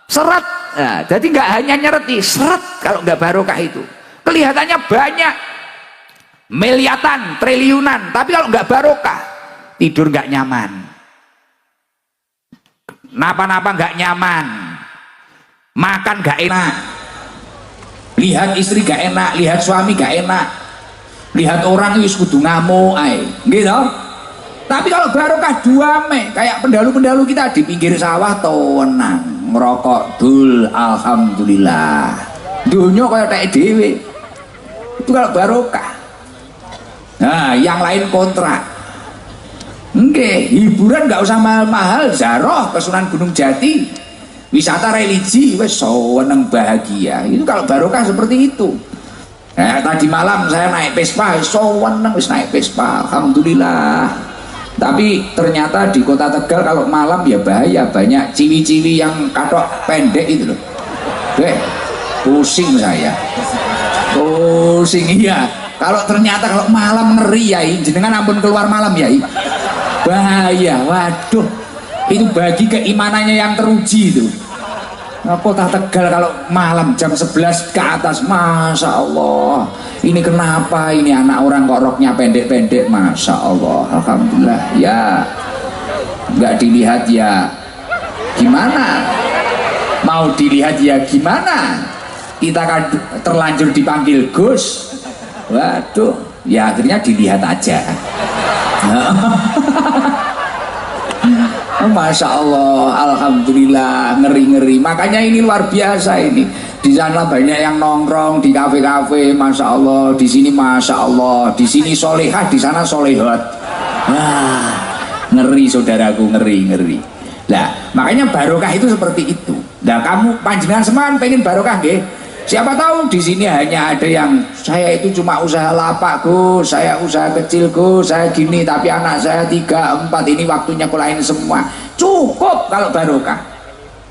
Seret. Nah, jadi nggak hanya nyereti, seret kalau nggak barokah itu. Kelihatannya banyak, miliatan, triliunan, tapi kalau nggak barokah, tidur nggak nyaman, napa-napa nggak nyaman, makan nggak enak, lihat istri nggak enak, lihat suami nggak enak, lihat orang itu kudu ngamuk, gitu. Tapi kalau barokah duame, kayak pendalu-pendalu kita di pinggir sawah tenang, ngerokok dul, alhamdulillah. Dunia kayak tak dewe. Itu kalau barokah. Nah, yang lain kontra. Oke, hiburan nggak usah mahal-mahal, zaroh ke Sunan Gunung Jati, wisata religi, wes seneng bahagia. Itu kalau barokah seperti itu. Nah, tadi malam saya naik Vespa, seneng wis naik Vespa, alhamdulillah. Tapi ternyata di kota Tegal kalau malam ya bahaya, banyak ciwi-ciwi yang katok pendek itu loh. Pusing saya. Pusing iya. Kalau ternyata kalau malam ngeri ya, jenengan ampun keluar malam ya. Bahaya, waduh. Itu bagi keimanannya yang teruji itu. Kota Tegal kalau malam jam 11 ke atas, Masya Allah, ini kenapa ini anak orang kok roknya pendek-pendek, Masya Allah, alhamdulillah. Ya nggak dilihat ya gimana, mau dilihat ya gimana, kita kan terlanjur dipanggil Gus, waduh, ya akhirnya dilihat aja. Masya Allah, alhamdulillah, ngeri-ngeri. Makanya ini luar biasa ini. Di sana banyak yang nongkrong di kafe-kafe, Masya Allah. Di sini Masya Allah. Di sini solehah, di sana solehot. Wah, ngeri saudaraku, ngeri-ngeri. Nah, makanya barokah itu seperti itu. Nah, kamu panjenengan seman pengen barokah nggih? Siapa tahu di sini hanya ada yang saya itu cuma usaha lapak Gus, saya usaha kecil Gus, saya gini, tapi anak saya 3, 4 ini waktunya kulain semua. Cukup kalau barokah,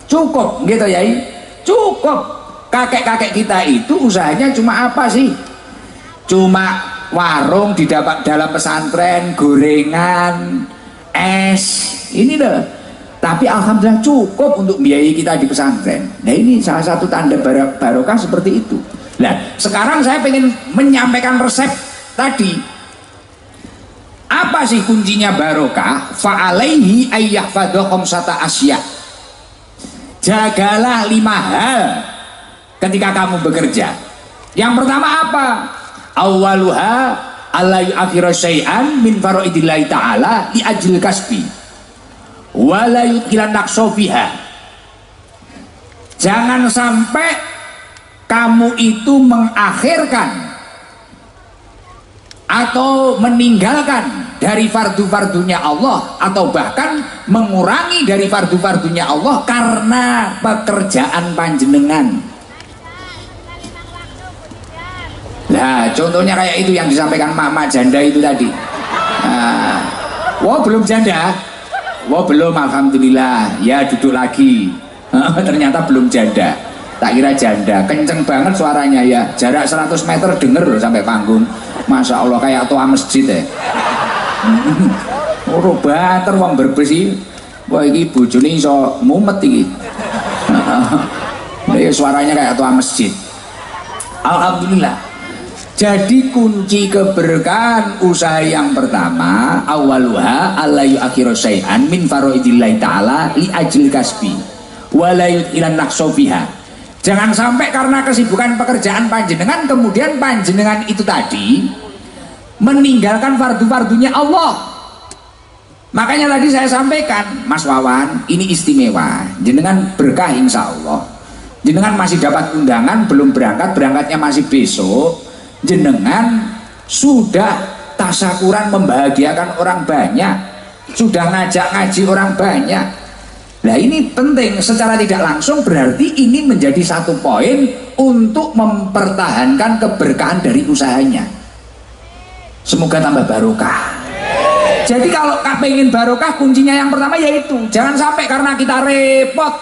cukup gitu ya, cukup. Kakek-kakek kita itu usahanya cuma apa sih? Cuma warung di dalam pesantren, gorengan, es, ini loh. Tapi alhamdulillah cukup untuk biayai kita di pesantren. Nah, ini salah satu tanda barokah seperti itu. Nah, sekarang saya ingin menyampaikan resep tadi. Apa sih kuncinya barokah? Fa'alaihi ayyahfadha khamsata asya. Jagalah 5 hal ketika kamu bekerja. Yang pertama apa? Awwaluha alla yu'akhira syai'an min fara'idillahi ta'ala li ajlil kasbi. Wala yutkilan naksofiha. Jangan sampai kamu itu mengakhirkan atau meninggalkan dari fardu-fardunya Allah, atau bahkan mengurangi dari fardu-fardunya Allah karena pekerjaan panjenengan. Nah, contohnya kayak itu yang disampaikan mama janda itu tadi. Nah, wah belum janda. Wah belum, alhamdulillah. Ya duduk lagi. Ternyata belum janda. Tak kira janda. Kenceng banget suaranya ya. Jarak 100 meter denger loh sampai panggung. Masya Allah kayak tua masjid ya. Oh bater wong berbesi. Wah ini bojone iso mumet iki. Suaranya kayak tua masjid. Alhamdulillah. Jadi kunci keberkahan usaha yang pertama, awaluha alla yu'akhiru syai'an min fara'idillahi ta'ala li ajlil kasbi wa la yut'ilan naqsofiha. Jangan sampai karena kesibukan pekerjaan panjenengan kemudian panjenengan itu tadi meninggalkan fardu-fardunya Allah. Makanya tadi saya sampaikan, Mas Wawan, ini istimewa. Jenengan berkah insya Allah. Jenengan masih dapat undangan, belum berangkat, berangkatnya masih besok. Jenengan sudah tasyakuran membahagiakan orang banyak, sudah ngajak ngaji orang banyak. Nah ini penting, secara tidak langsung berarti ini menjadi satu poin untuk mempertahankan keberkahan dari usahanya. Semoga tambah barokah. Jadi kalau pengen barokah kuncinya yang pertama yaitu jangan sampai karena kita repot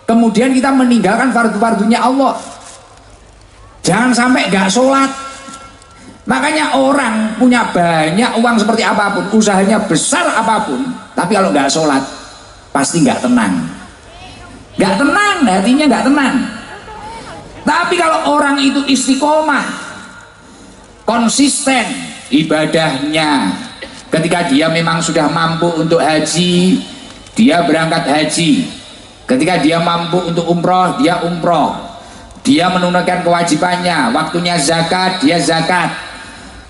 kemudian kita meninggalkan fardu-fardunya Allah. Jangan sampai gak sholat. Makanya orang punya banyak uang seperti apapun, usahanya besar apapun, tapi kalau gak sholat pasti gak tenang. nggak tenang, hatinya nggak tenang. Tapi kalau orang itu istiqomah, konsisten ibadahnya, ketika dia memang sudah mampu untuk haji, dia berangkat haji. Ketika dia mampu untuk umroh, dia umroh. Dia menunaikan kewajibannya. Waktunya zakat, dia zakat.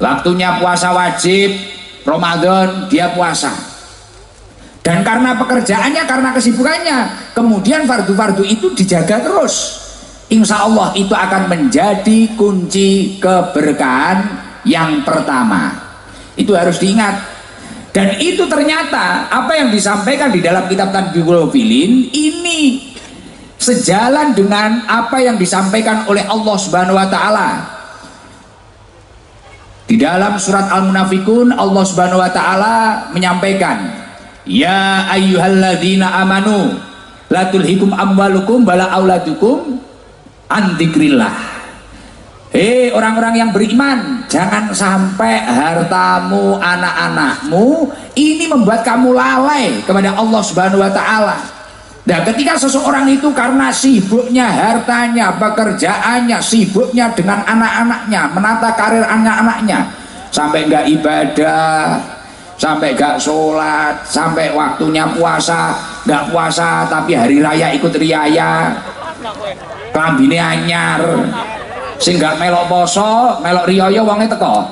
Waktunya puasa wajib Ramadan, dia puasa. Dan karena pekerjaannya, karena kesibukannya, kemudian fardu-fardu itu dijaga terus. Insya Allah itu akan menjadi kunci keberkahan yang pertama. Itu harus diingat. Dan itu ternyata apa yang disampaikan di dalam kitab Tanbihul Filin ini sejalan dengan apa yang disampaikan oleh Allah Subhanahu wa taala. Di dalam surat Al-Munafikun, Allah Subhanahu wa taala menyampaikan, "Ya ayyuhalladzina amanu la tulhikum amwalukum wala auladukum an dzikrillah." Hei orang-orang yang beriman, jangan sampai hartamu, anak-anakmu ini membuat kamu lalai kepada Allah Subhanahu wa taala. Nah, ketika seseorang itu karena sibuknya hartanya, pekerjaannya, sibuknya dengan anak-anaknya, menata karir anak-anaknya, sampai enggak ibadah, sampai enggak sholat, sampai waktunya puasa, enggak puasa tapi hari raya ikut riaya, klambine anyar, sing gak melok poso, melok riyaya wonge teka.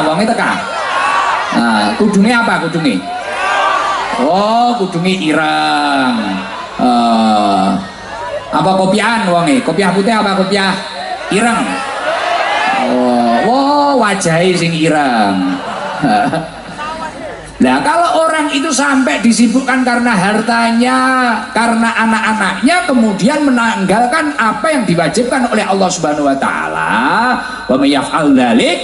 Wonge teka. Nah, kudune apa kudune? Oh, kudune ireng. Apa kopiahan wonge? Kopiah putih apa kopiah ireng? Oh, wajahe sing ireng. Nah, kalau orang itu sampai disibukkan karena hartanya, karena anak-anaknya, kemudian menanggalkan apa yang diwajibkan oleh Allah Subhanahu wa taala, wa may yaf'al dzalik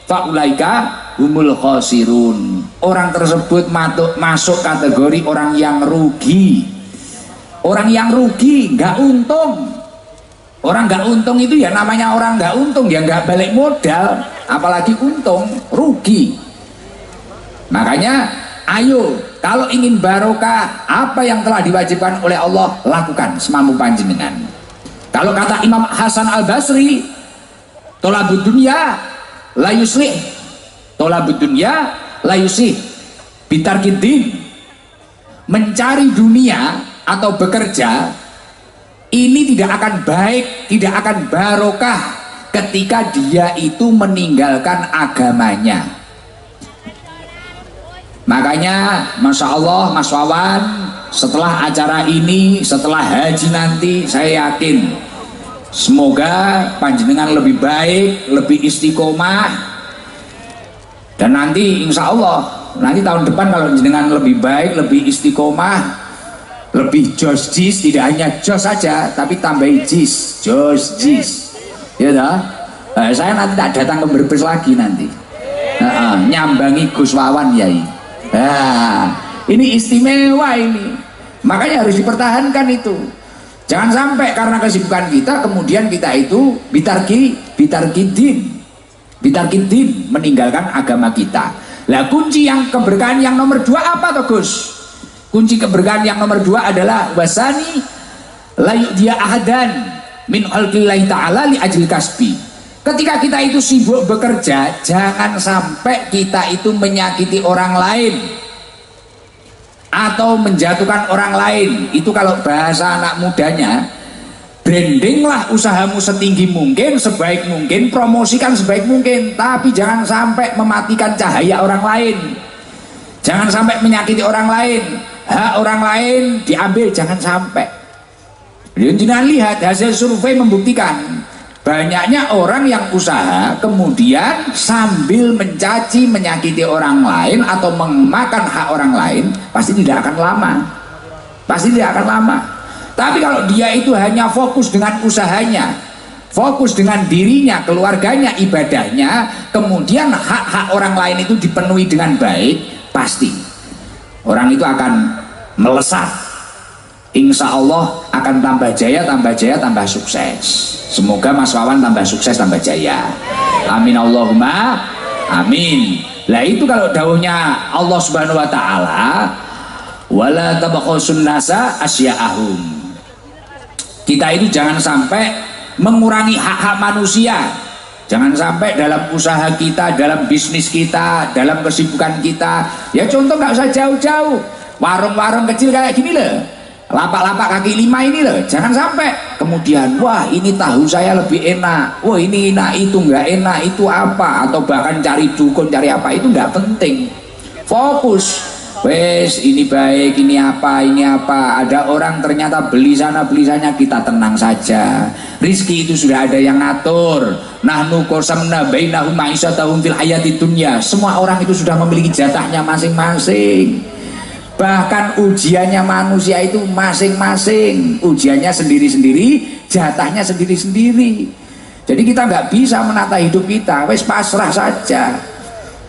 fa ulaika humul khasirun. Orang tersebut masuk kategori orang yang rugi. Orang yang rugi, nggak untung. Orang nggak untung itu ya namanya orang nggak untung, ya nggak balik modal, apalagi untung, rugi. Makanya ayo kalau ingin barokah, apa yang telah diwajibkan oleh Allah lakukan semampu panjenengan. Kalau kata Imam Hasan Al-Basri, tolabud dunya la yuslih, tolabud dunya la yuslih bitarkid din. Mencari dunia atau bekerja ini tidak akan baik, tidak akan barokah ketika dia itu meninggalkan agamanya. Makanya Masya Allah Mas Wawan, setelah acara ini, setelah haji nanti, saya yakin semoga panjenengan lebih baik, lebih istiqomah, dan nanti insya Allah nanti tahun depan kalau jenengan lebih baik, lebih istiqomah, lebih jos jis, tidak hanya jos saja tapi tambahi jis, jos jis, ya dah. Saya nanti tak datang ke Brebes lagi nanti, nyambangi Gus Wawan Yai. Nah, ini istimewa ini. Makanya harus dipertahankan itu. Jangan sampai karena kesibukan kita kemudian kita itu bitarkidin meninggalkan agama kita. Lah kunci yang keberkahan yang nomor 2 apa toh Gus? Kunci keberkahan yang nomor 2 adalah wasani la yu'diya ahadan min khalqillahi ta'ala li ajli kasbi. Ketika kita itu sibuk bekerja, jangan sampai kita itu menyakiti orang lain atau menjatuhkan orang lain. Itu kalau bahasa anak mudanya, brandinglah usahamu setinggi mungkin, sebaik mungkin, promosikan sebaik mungkin, tapi jangan sampai mematikan cahaya orang lain, jangan sampai menyakiti orang lain, hak orang lain diambil, jangan sampai. Jangan lihat hasil survei membuktikan banyaknya orang yang usaha kemudian sambil mencaci, menyakiti orang lain atau memakan hak orang lain, pasti tidak akan lama. Pasti tidak akan lama. Tapi kalau dia itu hanya fokus dengan usahanya, fokus dengan dirinya, keluarganya, ibadahnya, kemudian hak-hak orang lain itu dipenuhi dengan baik, pasti orang itu akan melesat. Insya Allah akan tambah jaya, tambah sukses. Semoga Mas Wawan tambah sukses, tambah jaya. Amin Allahumma amin. Lah itu kalau dawuhnya Allah Subhanahu wa taala, wala tabakhasun nasa asya'ahum. Kita itu jangan sampai mengurangi hak-hak manusia. Jangan sampai dalam usaha kita, dalam bisnis kita, dalam kesibukan kita, ya contoh nggak usah jauh-jauh, warung-warung kecil kayak gini loh, lapak-lapak kaki lima ini loh, jangan sampai kemudian wah ini tahu saya lebih enak, wah ini enak, itu nggak enak, itu apa, atau bahkan cari dukun, cari apa, itu nggak penting. Fokus, wes ini baik, ini apa, ada orang ternyata beli sana beli sana, kita tenang saja, rizki itu sudah ada yang ngatur. Nahnu qasamna bainahum ma'isyatahum fil hayati dunya, semua orang itu sudah memiliki jatahnya masing-masing. Bahkan ujiannya manusia itu masing-masing, ujiannya sendiri-sendiri, jatahnya sendiri-sendiri. Jadi kita nggak bisa menata hidup kita, wes pasrah saja.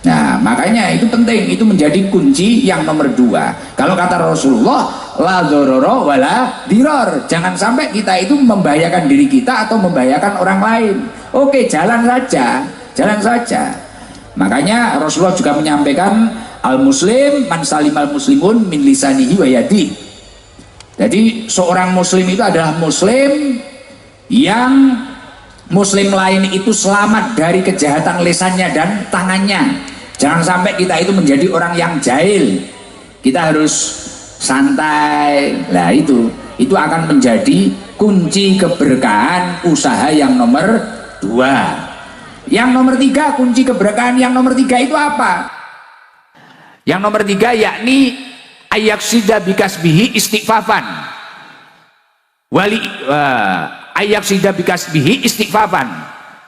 Nah makanya itu penting, itu menjadi kunci yang nomor 2. Kalau kata Rasulullah, la dzarara wala diror, jangan sampai kita itu membahayakan diri kita atau membahayakan orang lain. Oke, jalan saja. Makanya Rasulullah juga menyampaikan al muslim man salimal muslimun min lisanihi wa yadihi. Jadi seorang muslim itu adalah muslim yang muslim lain itu selamat dari kejahatan lisannya dan tangannya. Jangan sampai kita itu menjadi orang yang jahil. Kita harus santai. Nah itu akan menjadi kunci keberkahan usaha yang nomor 2. Yang nomor 3, kunci keberkahan yang nomor 3 itu apa? Yang nomor 3 yakni ayaksida bikasbihi istighfafan wali ayaksida bikasbihi istighfafan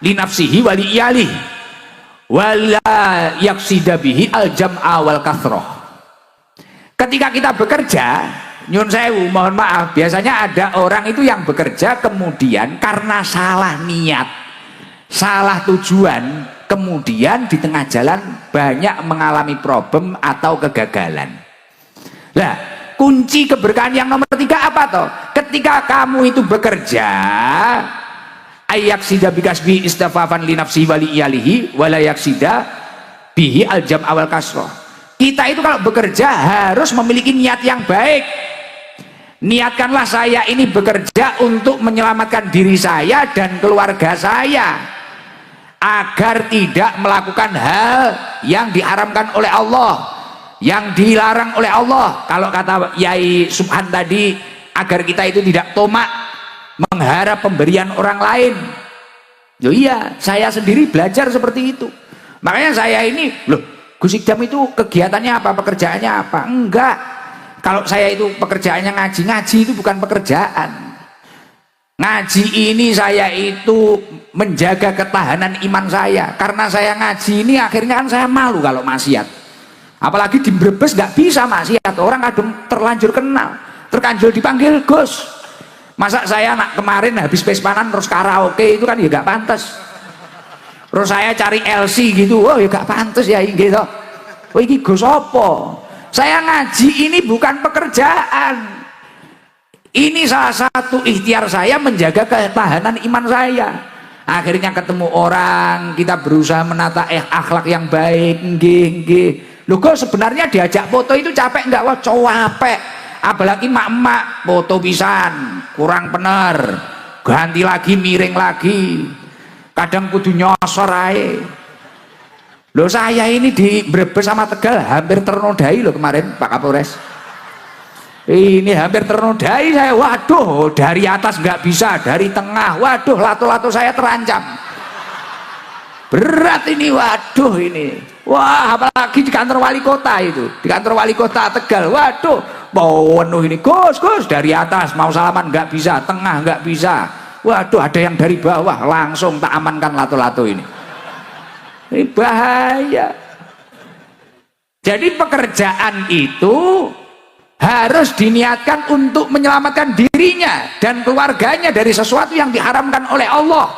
li nafsihi wali iyalih wala yaksida bihi al jam'a wal kathroh. Ketika kita bekerja, nyun sewu, mohon maaf, biasanya ada orang itu yang bekerja kemudian karena salah niat, salah tujuan, kemudian di tengah jalan banyak mengalami problem atau kegagalan. Nah, kunci keberkahan yang nomor 3 apa toh? Ketika kamu itu bekerja, ayaksida bikasbi istafafan li nafsi wali iyalihi wala yaksida bihi al jam awal kasroh. Kita itu kalau bekerja harus memiliki niat yang baik. Niatkanlah saya ini bekerja untuk menyelamatkan diri saya dan keluarga saya agar tidak melakukan hal yang diharamkan oleh Allah, yang dilarang oleh Allah. Kalau kata Yai Subhan tadi, agar kita itu tidak tomak mengharap pemberian orang lain. Loh iya, saya sendiri belajar seperti itu. Makanya saya ini, loh Gus Ikdam itu kegiatannya apa, pekerjaannya apa? Enggak. Kalau saya itu pekerjaannya ngaji itu bukan pekerjaan. Ngaji ini saya itu menjaga ketahanan iman saya. Karena saya ngaji ini akhirnya kan saya malu kalau maksiat. Apalagi di Brebes nggak bisa maksiat. Orang kadang terlanjur kenal, terkanjul dipanggil Gus. Masa saya kemarin habis pespanan terus karaoke itu kan ya gak pantas. Terus saya cari LC gitu, oh ya gak pantas ya gitu. Oh ini Gus apa? Saya ngaji ini bukan pekerjaan. Ini salah satu ikhtiar saya menjaga ketahanan iman saya. Akhirnya ketemu orang, kita berusaha menata akhlak yang baik. Nggih. Loh kok sebenarnya diajak foto itu capek nggak? Wah capek. Apalagi mak-mak foto pisan kurang bener, ganti lagi, miring lagi, kadang kudu nyosor ae. Loh saya ini di Brebes sama Tegal hampir ternodai loh kemarin Pak Kapolres. Ini hampir ternodai saya, waduh dari atas nggak bisa, dari tengah, waduh lato-lato saya terancam. Berat ini, waduh ini. Wah apalagi di kantor wali kota itu, di kantor wali kota Tegal, waduh penuh ini. Gus dari atas mau salaman nggak bisa, tengah nggak bisa, waduh ada yang dari bawah, langsung tak amankan lato-lato ini. Ini bahaya. Jadi pekerjaan itu harus diniatkan untuk menyelamatkan dirinya dan keluarganya dari sesuatu yang diharamkan oleh Allah.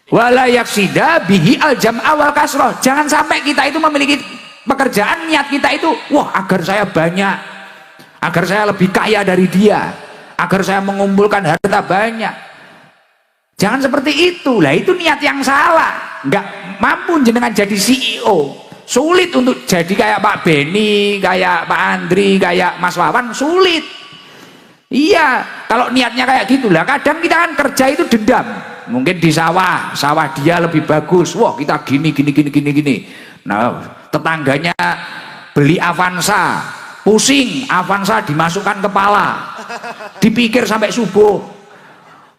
Wala yaksida bihi al jam'a wal kasroh. Jangan sampai kita itu memiliki pekerjaan, niat kita itu wah agar saya banyak, agar saya lebih kaya dari dia, agar saya mengumpulkan harta banyak. Jangan seperti itu. Lah itu niat yang salah. Nggak mampu jenengan jadi CEO, Sulit untuk jadi kayak Pak Beni, kayak Pak Andri, kayak Mas Wawan, sulit. Iya, kalau niatnya kayak gitulah. Kadang kita kan kerja itu dendam. Mungkin di sawah dia lebih bagus. Wah, kita gini. Nah, tetangganya beli Avanza, pusing, Avanza dimasukkan kepala. Dipikir sampai subuh.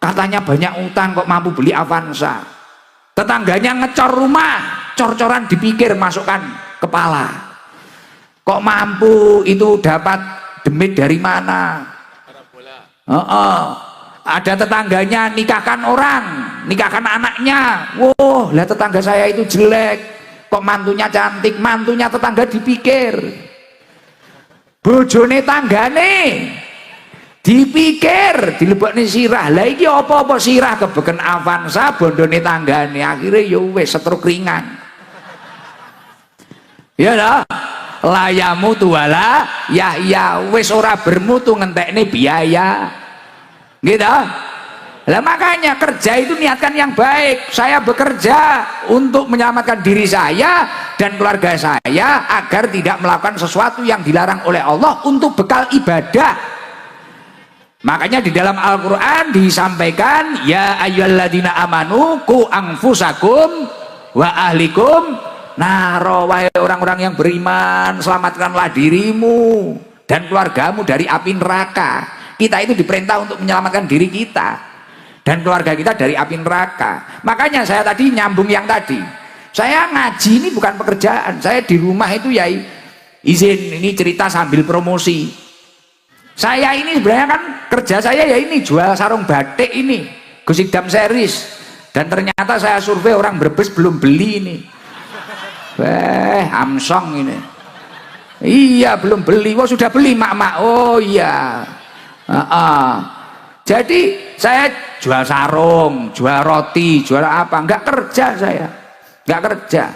Katanya banyak utang kok mampu beli Avanza. Tetangganya ngecor rumah, cor-coran dipikir masukkan kepala. Kok mampu itu dapat demit dari mana? Ada tetangganya nikahkan orang, nikahkan anaknya. Wow, lah tetangga saya itu jelek, kok mantunya cantik, mantunya tetangga dipikir. Bojone tanggane dipikir, dilebokne sirah. Lah iki apa-apa sirah kebeken Avanza, bondone tanggane, akhirnya ya wis setruk ringan. Ya dah, layamu tuwala ya wis ora bermutu ngentekne biaya. Gitu. Lah makanya kerja itu niatkan yang baik. Saya bekerja untuk menyelamatkan diri saya dan keluarga saya agar tidak melakukan sesuatu yang dilarang oleh Allah untuk bekal ibadah. Makanya di dalam Al-Quran disampaikan, ya ayyuhalladzina amanu qu anfusakum wa ahlikum naro, wahai orang-orang yang beriman, selamatkanlah dirimu dan keluargamu dari api neraka. Kita itu diperintah untuk menyelamatkan diri kita dan keluarga kita dari api neraka. Makanya saya tadi nyambung yang tadi, saya ngaji ini bukan pekerjaan. Saya di rumah itu ya izin, ini cerita sambil promosi. Saya ini sebenarnya kan kerja saya ya ini, jual sarung batik ini, Gusikdam series. Dan ternyata saya survei orang Brebes belum beli ini. Amsong ini. Iya belum beli. Wah sudah beli mak-mak. Oh iya. Jadi saya jual sarung, jual roti, jual apa, nggak kerja saya, nggak kerja.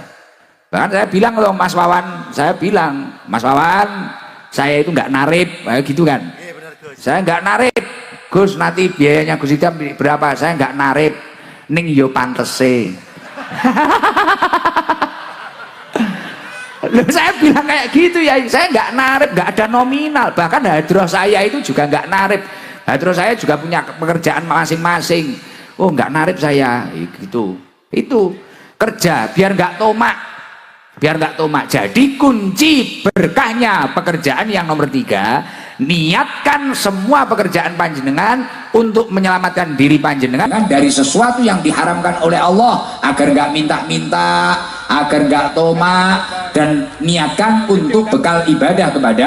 Bahkan saya bilang loh Mas Wawan, saya bilang Mas Wawan, saya itu nggak narip, gitu kan. Saya nggak narip, Gus, nanti biayanya Gus Idam berapa? Saya nggak narip, ning yo pantese. Loh, saya bilang kayak gitu ya, saya nggak narip, nggak ada nominal. Bahkan hadroh saya itu juga nggak narip. Hadroh saya juga punya pekerjaan masing-masing. Oh nggak narip saya, gitu. Itu kerja biar nggak tomak, biar nggak tomak. Jadi kunci berkahnya pekerjaan yang nomor 3, niatkan semua pekerjaan panjenengan untuk menyelamatkan diri panjenengan dari sesuatu yang diharamkan oleh Allah, agar nggak minta-minta, agar nggak tomak, dan niatkan untuk bekal ibadah kepada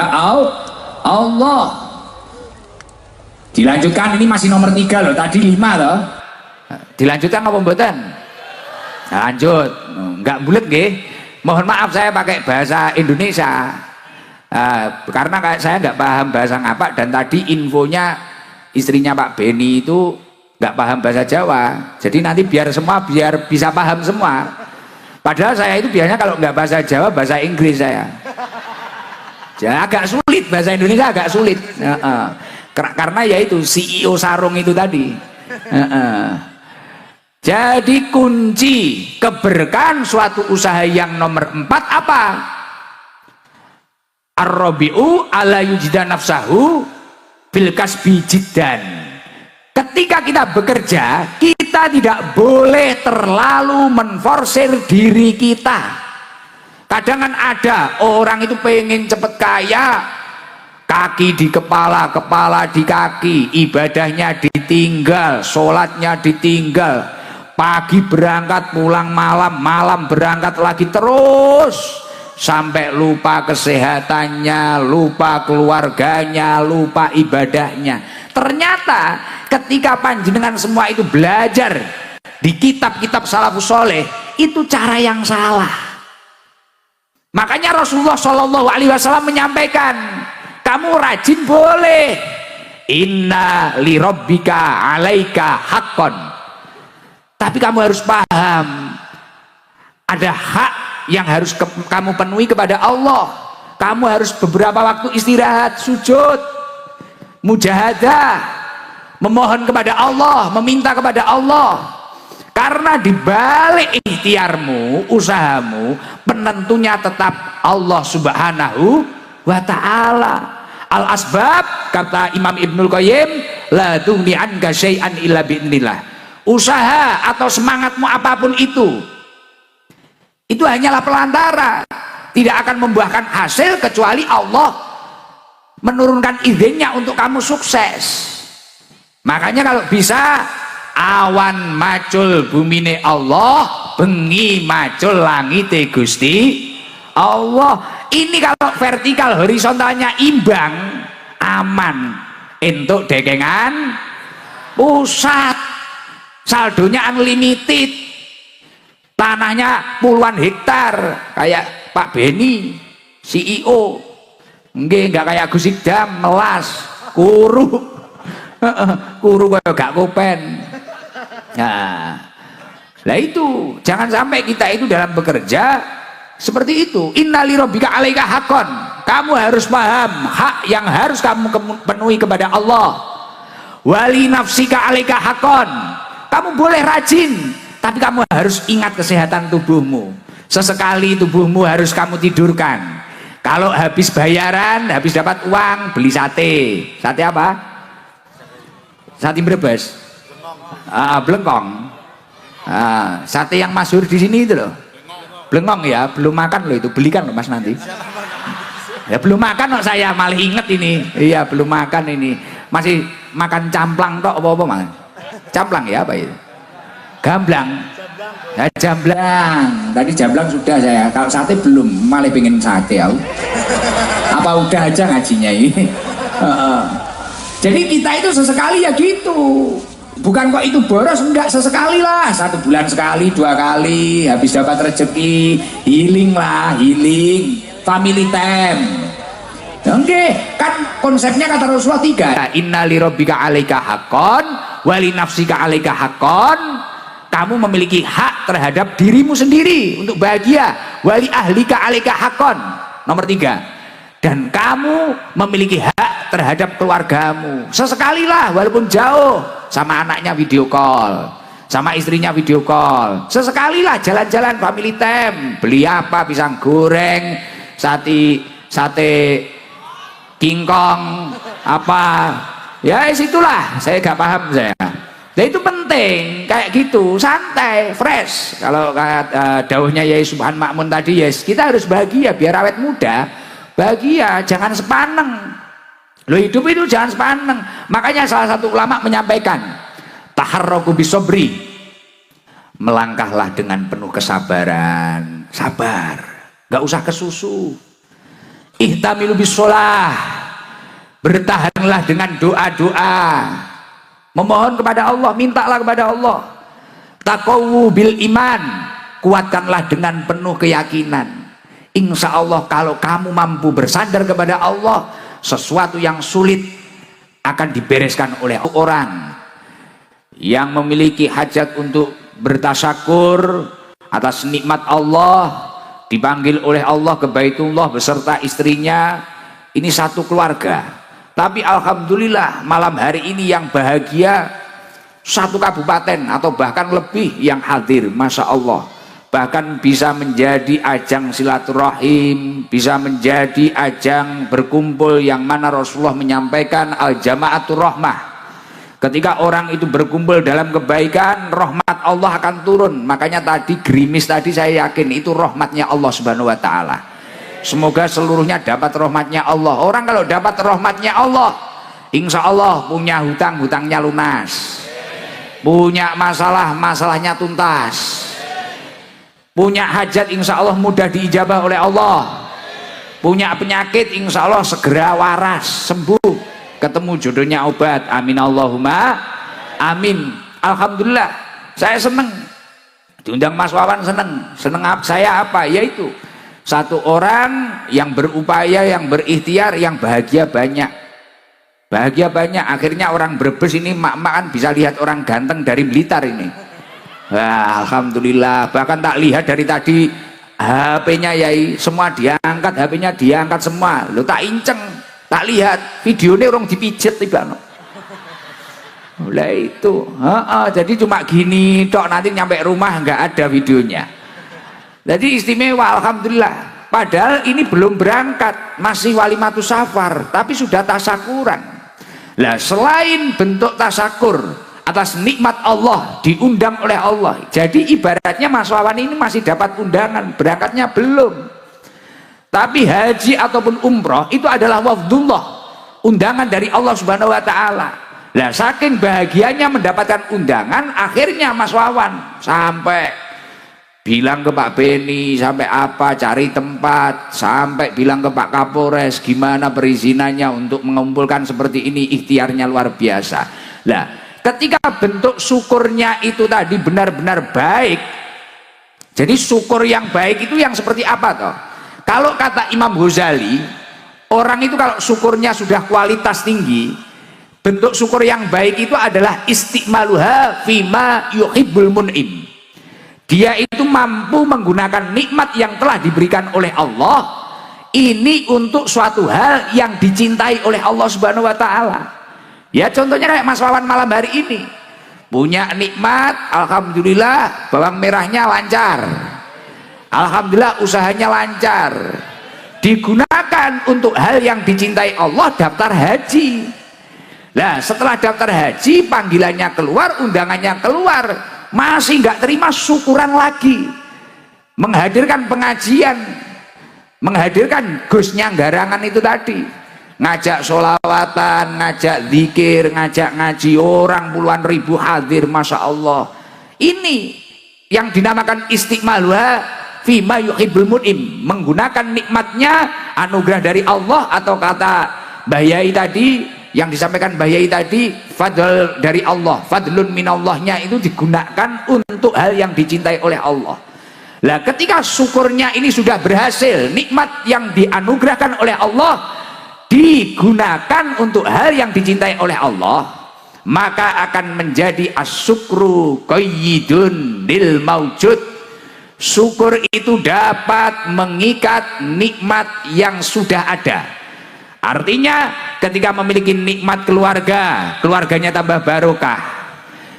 Allah. Dilanjutkan, ini masih nomor 3 loh, tadi 5 loh. Dilanjutkan apa mboten? Lanjut, nggak bulet nggih. Mohon maaf saya pakai bahasa Indonesia. Karena saya nggak paham bahasa ngapak, dan tadi infonya istrinya Pak Beni itu nggak paham bahasa Jawa. Jadi nanti biar bisa paham semua. Padahal saya itu biasanya kalau nggak bahasa Jawa, bahasa Inggris saya. Jadi agak sulit, bahasa Indonesia agak sulit. Karena yaitu CEO sarung itu tadi. Jadi kunci keberkahan suatu usaha yang nomor 4 apa? Ar-rabi'u ala yujida nafsahu bil kasbi jiddan. Ketika kita bekerja, kita tidak boleh terlalu menforsir diri kita. Kadang kan ada orang itu pengen cepet kaya, kaki di kepala, kepala di kaki, ibadahnya ditinggal, sholatnya ditinggal, pagi berangkat pulang malam, malam berangkat lagi, terus sampai lupa kesehatannya, lupa keluarganya, lupa ibadahnya. Ternyata ketika panjenengan semua itu belajar di kitab-kitab salafus soleh, itu cara yang salah. Makanya Rasulullah Shallallahu Alaihi Wasallam menyampaikan, kamu rajin boleh, inna li rabbika alaika haqqan, tapi kamu harus paham ada hak yang harus kamu penuhi kepada Allah. Kamu harus beberapa waktu istirahat, sujud, mujahadah, memohon kepada Allah, meminta kepada Allah. Karena di balik ikhtiarmu, usahamu, penentunya tetap Allah Subhanahu wa ta'ala. Al asbab, kata Imam Ibnul Qayyim, la tughni anka syai'an illa bi'nillah. Usaha atau semangatmu apapun itu hanyalah pelantara, tidak akan membuahkan hasil kecuali Allah menurunkan izinnya untuk kamu sukses. Makanya kalau bisa awan macul bumine Allah, bengi macul langite Gusti Allah. Ini kalau vertikal horizontalnya imbang, aman untuk dekengan pusat, saldonya unlimited, tanahnya puluhan hektar kayak Pak Beni CEO, nggak kayak Gus Idam melas kuru kayak gak kopen. Nah itu jangan sampai kita itu dalam bekerja seperti itu. Innali rabbika alaika hakon, kamu harus paham hak yang harus kamu penuhi kepada Allah. Wali nafsika alaika hakon, kamu boleh rajin tapi kamu harus ingat kesehatan tubuhmu. Sesekali tubuhmu harus kamu tidurkan. Kalau habis bayaran, habis dapat uang, beli sate. Sate apa? Sate Brebes. Blengkong. Sate yang masyhur di sini itu loh. Blengkong ya, belum makan loh itu, belikan loh Mas nanti. Ya belum makan loh saya, malah inget ini. Iya, belum makan ini. Masih makan camplang tok apa-apa Mas? Camplang ya apa itu? Gamblang. Ya jamblang. Tadi jamblang sudah saya. Kalau sate belum, malah pengen sate aku. Apa udah aja ngajinya ini? Jadi kita itu sesekali ya gitu. Bukan kok itu boros, enggak, sesekali lah, 1 bulan sekali, 2 kali, habis dapat rezeki, healing lah, healing, family time. Oke, kan konsepnya kata Rasulullah 3. Inna li rabbika alaika haqqon, wali nafsika alaika haqqon. Kamu memiliki hak terhadap dirimu sendiri untuk bahagia. Wali ahlika alaika haqqon. Nomor 3. Dan kamu memiliki hak terhadap keluargamu. Sesekalilah walaupun jauh, sama anaknya video call, sama istrinya video call. Sesekalilah jalan-jalan family time, beli apa, pisang goreng, sate kingkong apa. Ya situlah, saya gak paham saya. Nah itu penting, kayak gitu, santai, fresh. Kalau dawuhnya Yai Subhan Makmun tadi, yes, kita harus bahagia biar awet muda. Bahagia, jangan sepaneng. Lo hidup itu jangan sepaneng. Makanya salah satu ulama menyampaikan, taharraku bisobri, melangkahlah dengan penuh kesabaran, sabar, gak usah kesusu. Ihtamilu bisolah, bertahanlah dengan doa-doa, memohon kepada Allah, mintalah kepada Allah. Taqawu bil iman, kuatkanlah dengan penuh keyakinan. Insya Allah kalau kamu mampu bersandar kepada Allah, sesuatu yang sulit akan dibereskan oleh orang yang memiliki hajat untuk bertasyakur atas nikmat Allah, dipanggil oleh Allah ke Baitullah beserta istrinya. Ini satu keluarga, tapi alhamdulillah malam hari ini yang bahagia 1 kabupaten atau bahkan lebih yang hadir, Masya Allah. Bahkan bisa menjadi ajang silaturahim, bisa menjadi ajang berkumpul yang mana Rasulullah menyampaikan al-jama'atur rahmah. Ketika orang itu berkumpul dalam kebaikan, rahmat Allah akan turun. Makanya tadi gerimis tadi saya yakin itu rahmatnya Allah Subhanahu wa taala. Semoga seluruhnya dapat rahmatnya Allah. Orang kalau dapat rahmatnya Allah, insya Allah punya hutang, hutangnya lunas. Punya masalah, masalahnya tuntas. Punya hajat insya Allah mudah diijabah oleh Allah. Punya penyakit insya Allah segera waras, sembuh, ketemu jodohnya obat. Amin Allahumma amin. Alhamdulillah saya seneng diundang Mas Wawan, seneng saya apa, yaitu satu orang yang berupaya, yang berikhtiar, yang bahagia banyak. Akhirnya orang Brebes ini mak-mak kan bisa lihat orang ganteng dari Blitar ini. Wah, alhamdulillah, bahkan tak lihat dari tadi HP-nya Yai semua diangkat, HP-nya diangkat semua. Lo tak inceng, tak lihat videonya orang dipijet tiba. Mulai itu, jadi cuma gini tok, nanti nyampe rumah nggak ada videonya. Jadi istimewa, alhamdulillah. Padahal ini belum berangkat, masih walimatus safar, tapi sudah tasakuran. Lah selain bentuk tasakur atas nikmat Allah, diundang oleh Allah, jadi ibaratnya Mas Wawan ini masih dapat undangan, berangkatnya belum. Tapi haji ataupun umroh itu adalah wafdullah, undangan dari Allah Subhanahu wa Ta'ala. Lah saking bahagianya mendapatkan undangan, akhirnya Mas Wawan sampai bilang ke Pak Beni, sampai apa, cari tempat, sampai bilang ke Pak Kapolres gimana perizinannya untuk mengumpulkan seperti ini, ikhtiarnya luar biasa. Lah ketika bentuk syukurnya itu tadi benar-benar baik, jadi syukur yang baik itu yang seperti apa toh? Kalau kata Imam Ghazali, orang itu kalau syukurnya sudah kualitas tinggi, bentuk syukur yang baik itu adalah istiqmaluha fima yuhibbul mun'im. Dia itu mampu menggunakan nikmat yang telah diberikan oleh Allah ini untuk suatu hal yang dicintai oleh Allah Subhanahu wa Ta'ala. Ya contohnya kayak Mas Wawan malam hari ini punya nikmat, alhamdulillah bawang merahnya lancar, alhamdulillah usahanya lancar, digunakan untuk hal yang dicintai Allah, daftar haji. Nah setelah daftar haji, panggilannya keluar, undangannya keluar, masih nggak terima, syukuran lagi, menghadirkan pengajian, menghadirkan Gusnya Garangan itu tadi, ngajak sholawatan, ngajak zikir, ngajak ngaji, orang puluhan ribu hadir, Masya Allah. Ini yang dinamakan istiqmaluha fima yuhibbul mun'im, menggunakan nikmatnya, anugerah dari Allah, atau kata Mbah Yai tadi, yang disampaikan Mbah Yai tadi, fadl dari Allah, fadlun minallahnya itu digunakan untuk hal yang dicintai oleh Allah. Lah ketika syukurnya ini sudah berhasil, nikmat yang dianugerahkan oleh Allah digunakan untuk hal yang dicintai oleh Allah, maka akan menjadi asyukru qayyidun lil maujud. Syukur itu dapat mengikat nikmat yang sudah ada. Artinya ketika memiliki nikmat keluarga, keluarganya tambah barokah.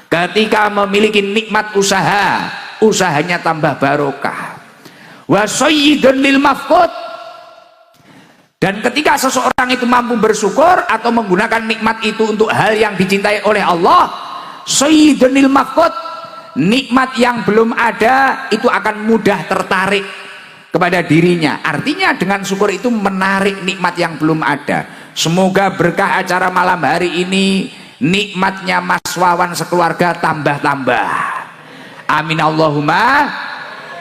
Ketika memiliki nikmat usaha, usahanya tambah barokah. Wa sayyidun lil mafqud. Dan ketika seseorang itu mampu bersyukur atau menggunakan nikmat itu untuk hal yang dicintai oleh Allah, sayyidun lil mafqud, nikmat yang belum ada itu akan mudah tertarik kepada dirinya. Artinya dengan syukur itu menarik nikmat yang belum ada. Semoga berkah acara malam hari ini, nikmatnya Mas Wawan sekeluarga tambah-tambah. Amin Allahumma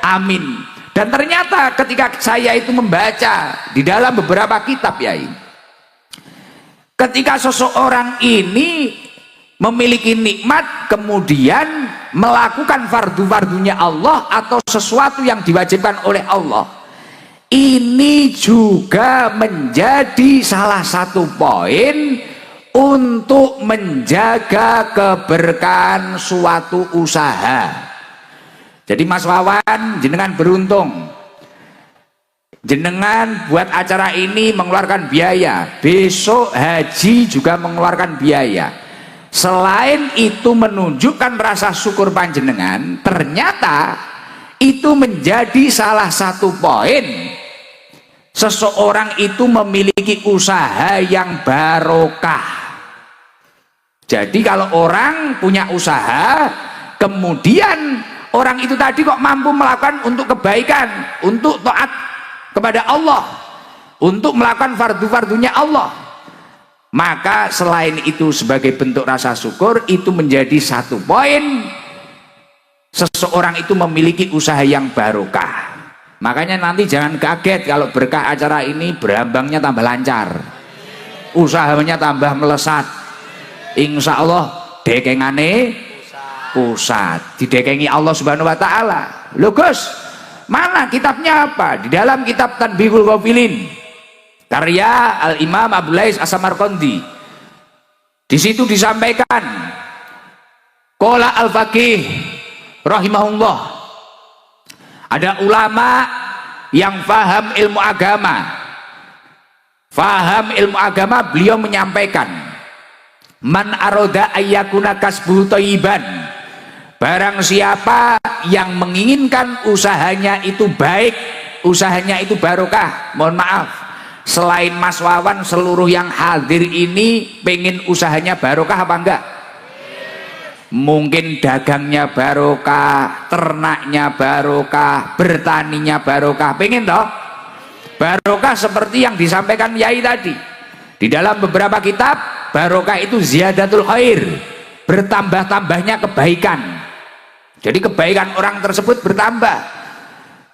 amin. Dan ternyata ketika saya itu membaca di dalam beberapa kitab, Yai, ketika seseorang ini memiliki nikmat kemudian melakukan fardu-fardunya Allah atau sesuatu yang diwajibkan oleh Allah, ini juga menjadi salah satu poin untuk menjaga keberkahan suatu usaha. Jadi Mas Wawan, jenengan beruntung, jenengan buat acara ini mengeluarkan biaya, besok haji juga mengeluarkan biaya. Selain itu menunjukkan rasa syukur panjenengan, ternyata itu menjadi salah satu poin seseorang itu memiliki usaha yang barokah. Jadi kalau orang punya usaha, kemudian orang itu tadi kok mampu melakukan untuk kebaikan, untuk taat kepada Allah, untuk melakukan fardu-fardunya Allah, maka selain itu sebagai bentuk rasa syukur, itu menjadi satu poin seseorang itu memiliki usaha yang barokah. Makanya nanti jangan kaget kalau berkah acara ini berambangnya tambah lancar, usahanya tambah melesat, insya Allah dekengane pusat, didekengi Allah Subhanahu wa Ta'ala. Loh Gus, mana kitabnya apa? Di dalam kitab Tanbihul Ghafilin karya Al-Imam Abdul Lais As-Samarqandi, di situ disampaikan qala al-faqih rahimahullah, ada ulama yang faham ilmu agama, beliau menyampaikan man aroda ayyakuna kasbuhu thayyiban, Barang siapa yang menginginkan usahanya itu baik, usahanya itu barokah, mohon maaf, selain Mas Wawan, seluruh yang hadir ini pengen usahanya barokah apa enggak? Mungkin dagangnya barokah, ternaknya barokah, bertaninya barokah, pengen toh? Barokah seperti yang disampaikan Yai tadi di dalam beberapa kitab. Barokah itu ziyadatul khair, bertambah-tambahnya kebaikan. Jadi kebaikan orang tersebut bertambah.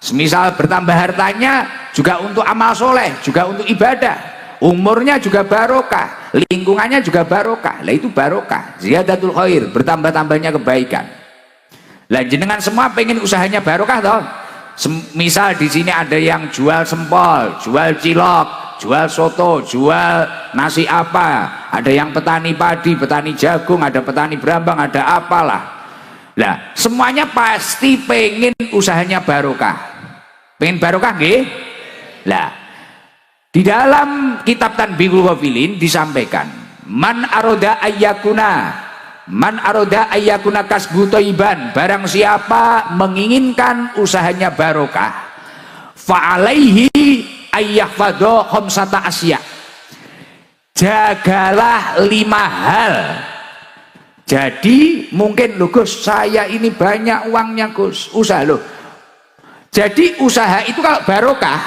Semisal bertambah hartanya juga untuk amal soleh, juga untuk ibadah. Umurnya juga barokah, lingkungannya juga barokah. Lah itu barokah, ziyadatul khair, bertambah-tambahnya kebaikan. Lah jenengan semua pengen usahanya barokah toh? Misal di sini ada yang jual sempol, jual cilok, jual soto, jual nasi apa, ada yang petani padi, petani jagung, ada petani berambang, ada apalah. Lah semuanya pasti pengen usahanya barokah. Pengen barokah nggih? Lah di dalam kitab Tanbihul Ghafilin disampaikan, man aroda ayyakuna kasbu thayyiban, barang siapa menginginkan usahanya barokah, fa'alaihi ayyahfadha khamsata asya, jagalah 5 hal. Jadi mungkin loh Gus, saya ini banyak uangnya Gus, usaha loh. Jadi usaha itu kalau barokah,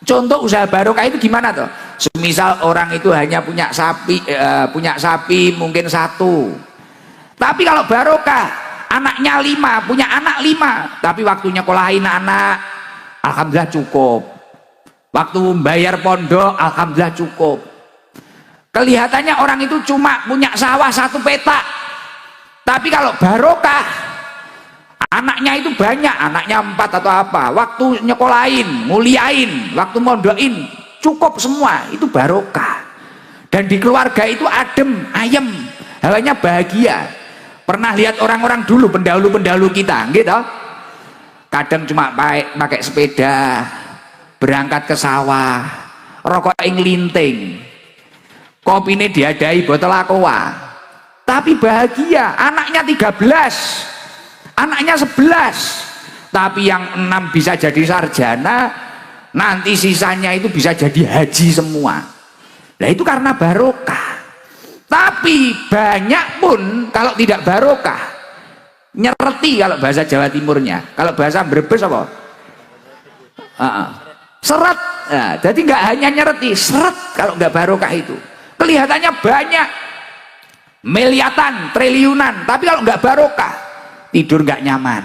contoh usaha barokah itu gimana toh? Semisal orang itu hanya punya sapi mungkin 1, tapi kalau barokah anaknya 5, punya anak 5, tapi waktunya nyekolahin anak alhamdulillah cukup, waktu bayar pondok alhamdulillah cukup. Kelihatannya orang itu cuma punya sawah 1 petak, tapi kalau barokah anaknya itu banyak, anaknya 4 atau apa, waktu nyekolahin, muliain, waktu mondokin cukup semua, itu barokah. Dan di keluarga itu adem, ayem, hawanya bahagia. Pernah lihat orang-orang dulu, pendahulu-pendahulu kita gitu, kadang cuma pakai sepeda berangkat ke sawah, rokok linting, kopi ini diadai botol aqua, tapi bahagia. Anaknya 13, anaknya 11, tapi yang 6 bisa jadi sarjana, nanti sisanya itu bisa jadi haji semua. Nah itu karena barokah. Tapi banyak pun kalau tidak barokah, nyereti kalau bahasa Jawa Timurnya, kalau bahasa Brebes apa? Seret. Nah, jadi nggak hanya nyereti, seret kalau nggak barokah itu. Kelihatannya banyak, miliatan, triliunan, tapi kalau nggak barokah, tidur nggak nyaman,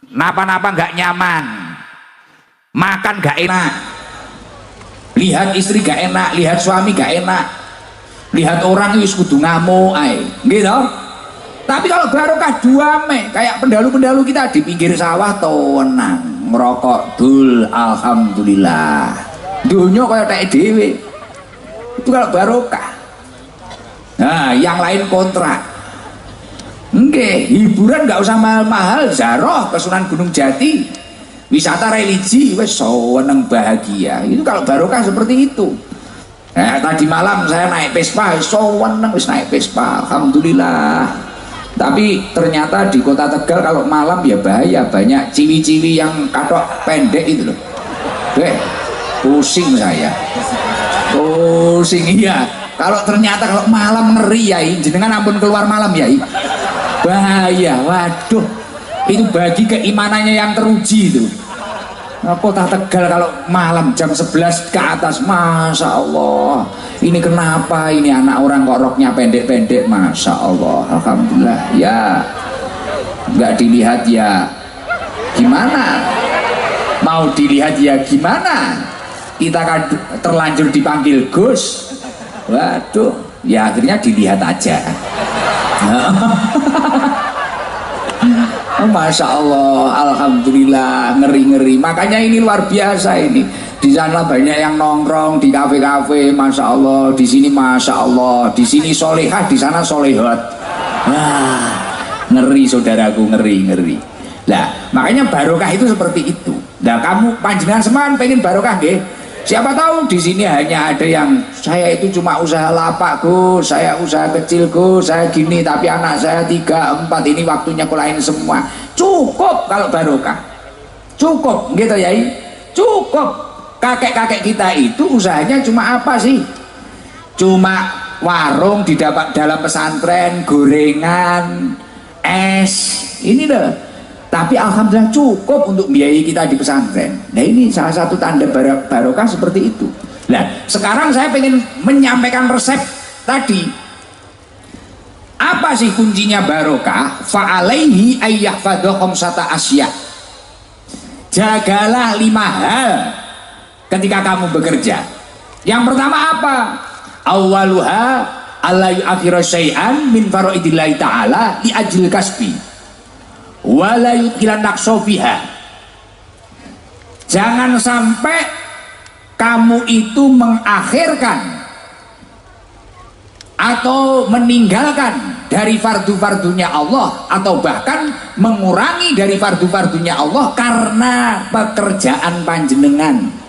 napa-napa nggak nyaman, makan nggak enak, lihat istri nggak enak, lihat suami nggak enak, lihat orang itu kudu ngamuk gitu. Tapi kalau barokah duame, kayak pendahulu-pendahulu kita di pinggir sawah tenang, ngerokok dul, alhamdulillah, dunia kayak tak dewe. Itu kalau barokah. Nah yang lain kontrak. Oke, hiburan nggak usah mahal-mahal, zaroh ke Sunan Gunung Jati, wisata religi, wes seneng bahagia. Itu kalau barokah seperti itu. Nah, tadi malam saya naik Vespa, seneng wis naik Vespa, alhamdulillah. Tapi ternyata di kota Tegal kalau malam ya bahaya, banyak ciwi-ciwi yang katok pendek itu loh. Pusing saya. Pusing iya. Kalau ternyata kalau malam ngeri ya, jenengan ampun keluar malam ya, bahaya. Waduh, itu bagi keimanannya yang teruji itu. Kota Tegal kalau malam jam 11 ke atas, masya Allah. Ini kenapa ini anak orang kok roknya pendek-pendek, masya Allah, alhamdulillah. Ya, nggak dilihat ya gimana? Mau dilihat ya gimana? Kita kan terlanjur dipanggil Gus. Waduh, ya akhirnya dilihat aja. Masya Allah, alhamdulillah, ngeri-ngeri. Makanya ini luar biasa ini. Di sana banyak yang nongkrong di kafe-kafe, masya Allah. Di sini masya Allah. Di sini solehah, di sana solehot. Wah, ngeri saudaraku, ngeri-ngeri. Nah, makanya barokah itu seperti itu. Nah, kamu panjenengan seman pengen barokah nggih? Siapa tahu di sini hanya ada yang saya itu cuma usaha lapak Gus, saya usaha kecil Gus, saya gini, tapi anak saya 3, 4 ini waktunya kulain semua. Cukup kalau barokah, cukup gitu ya, cukup. Kakek-kakek kita itu usahanya cuma apa sih? Cuma warung di dalam pesantren, gorengan, es, ini loh. Tapi alhamdulillah cukup untuk biayai kita di pesantren. Nah ini salah satu tanda barokah seperti itu. Nah sekarang saya pengen menyampaikan resep tadi. Apa sih kuncinya barokah? Fa'alaihi ayyahfadha khamsata asya. Jagalah 5 hal ketika kamu bekerja. Yang pertama apa? Awaluha alla yu'akhira syai'an min faraidillahi ta'ala li ajil kasbi wala yudkhilan naqsofiha. Jangan sampai kamu itu mengakhirkan atau meninggalkan dari fardu-fardunya Allah, atau bahkan mengurangi dari fardu-fardunya Allah karena pekerjaan panjenengan.